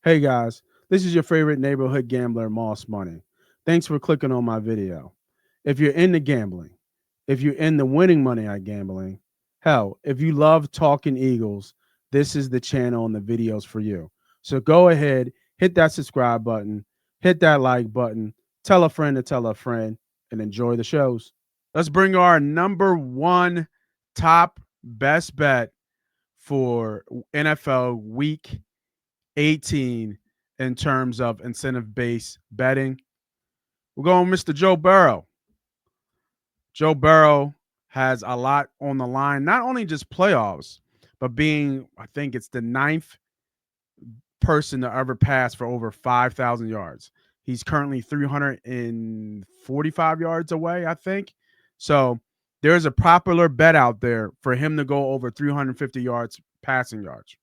Hey guys, this is your favorite neighborhood gambler, Moss Money. Thanks for clicking on my video. If you're into gambling, if you're into winning money at gambling, hell, if you love talking Eagles, this is the channel and the videos for you. So go ahead, hit that subscribe button, hit that like button, tell a friend to tell a friend, and enjoy the shows. Let's bring our number one top best bet for NFL week 18 in terms of incentive based betting. We're going Mr. Joe Burrow. Joe Burrow has a lot on the line, not only just playoffs, but being, I think it's the ninth person to ever pass for over 5,000 yards. He's currently 345 yards away, I think. So there's a popular bet out there for him to go over 350 yards passing yards.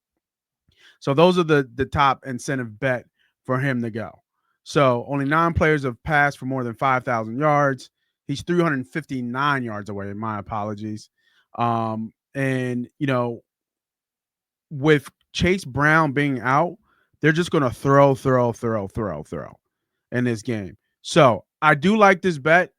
So those are the top incentive bet for him to go. So only 9 players have passed for more than 5,000 yards. He's 359 yards away. My apologies. And with Chase Brown being out, they're just going to throw in this game. So I do like this bet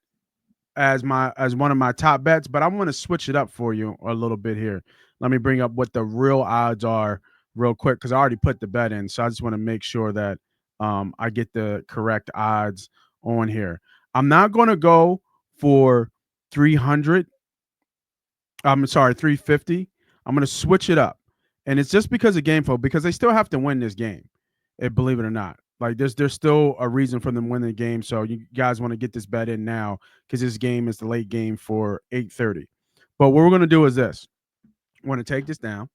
as one of my top bets, but I want to switch it up for you a little bit here. Let me bring up what the real odds are real quick because I already put the bet in, so I just want to make sure that I get the correct odds on here. I'm not going to go for 300. I'm sorry, 350. I'm going to switch it up, and it's just because of game flow because they still have to win this game, believe it or not. Like there's still a reason for them to win the game. So you guys want to get this bet in now because this game is the late game for 8:30. But what we're gonna do is this: we're gonna take this down,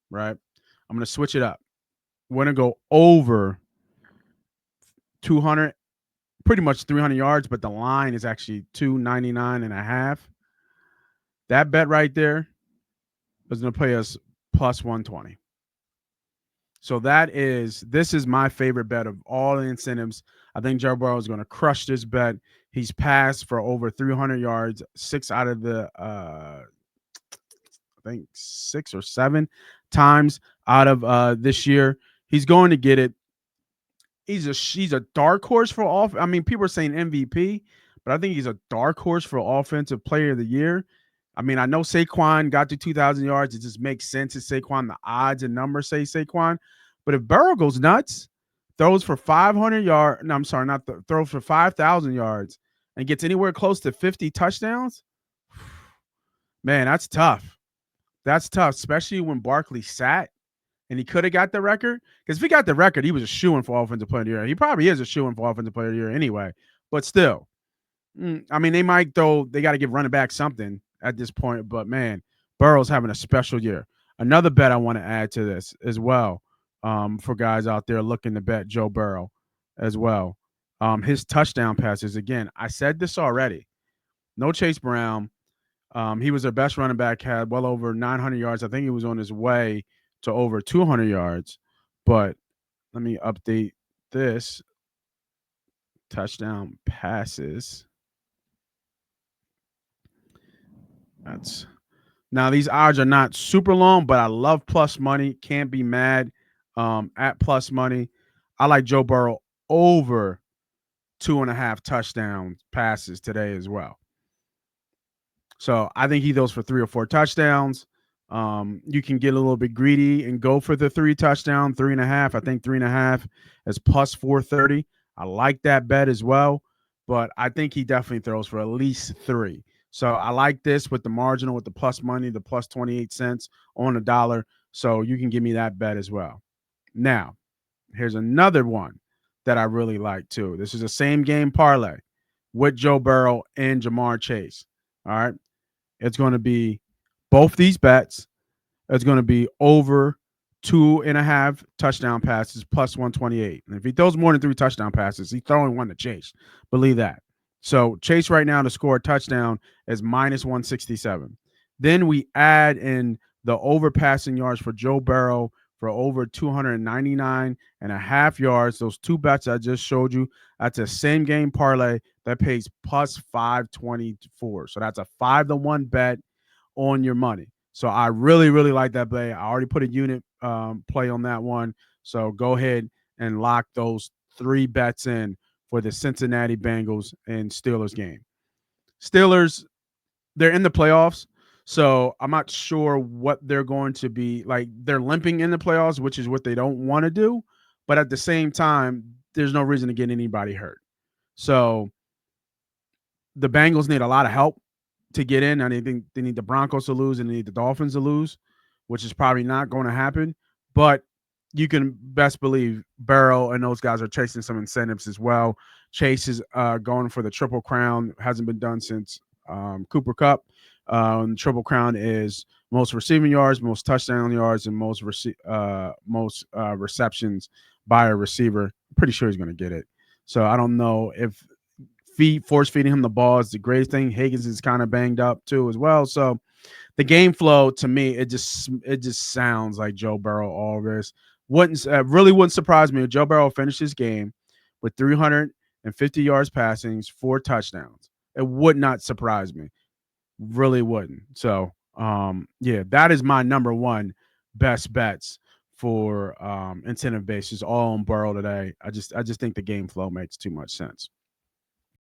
right? I'm gonna switch it up. We're gonna go over 200, pretty much 300 yards, but the line is actually 299 and a half. That bet right there is gonna pay us plus 120. So this is my favorite bet of all the incentives. I think Joe Burrow is going to crush this bet. He's passed for over 300 yards, 6 out of the I think 6 or 7 times out of this year. He's going to get it. He's a dark horse for off. I mean, people are saying MVP, but I think he's a dark horse for offensive player of the year. I mean, I know Saquon got to 2,000 yards. It just makes sense to Saquon. The odds and numbers say Saquon. But if Burrow goes nuts, throws for 500 yards, no, I'm sorry, not throws for 5,000 yards and gets anywhere close to 50 touchdowns, man, that's tough. That's tough, especially when Barkley sat and he could have got the record. Because if he got the record, he was a shoo-in for Offensive Player of the Year. He probably is a shoo-in for Offensive Player of the Year anyway. But still, I mean, they got to give running back something at this point. But man, Burrow's having a special year. Another bet I want to add to this as well, for guys out there looking to bet Joe Burrow as well. His touchdown passes, again, I said this already. No Chase Brown. He was their best running back, had well over 900 yards. I think he was on his way to over 200 yards. But let me update this. Touchdown passes. That's Now these odds are not super long, but I love plus money. Can't be mad at plus money. I like Joe Burrow over 2.5 touchdown passes today as well. So I think he throws for 3 or 4 touchdowns. You can get a little bit greedy and go for the 3 touchdown, 3.5. I think 3.5 is plus 430. I like that bet as well, but I think he definitely throws for at least 3. So I like this with the marginal, with the plus money, the plus 28 cents on a dollar. So you can give me that bet as well. Now, here's another one that I really like too. This is a same game parlay with Joe Burrow and Jamar Chase. All right. It's going to be both these bets. It's going to be over 2.5 touchdown passes plus 128. And if he throws more than 3 touchdown passes, he's throwing one to Chase. Believe that. So Chase right now to score a touchdown is minus 167. Then we add in the over passing yards for Joe Burrow for over 299 and a half yards. Those 2 bets I just showed you, that's a same game parlay that pays plus 524. So that's a 5-to-1 bet on your money. So I really, really like that play. I already put a unit play on that one. So go ahead and lock those 3 bets in for the Cincinnati Bengals and Steelers game. Steelers, they're in the playoffs, so I'm not sure what they're going to be like. They're limping in the playoffs, which is what they don't want to do. But at the same time, there's no reason to get anybody hurt. So the Bengals need a lot of help to get in. I think they need the Broncos to lose and they need the Dolphins to lose, which is probably not going to happen. But you can best believe Burrow and those guys are chasing some incentives as well. Chase is going for the Triple Crown. Hasn't been done since Cooper Cup. Triple Crown is most receiving yards, most touchdown yards, and most receptions by a receiver. I'm pretty sure he's going to get it. So I don't know if force feeding him the ball is the greatest thing. Higgins is kind of banged up too as well. So the game flow to me, it just sounds like Joe Burrow. All this really wouldn't surprise me if Joe Burrow finished this game with 350 yards passing, 4 touchdowns. It would not surprise me. Really wouldn't. So yeah, that is my number one best bets for incentive basis all on Burrow today. I just think the game flow makes too much sense.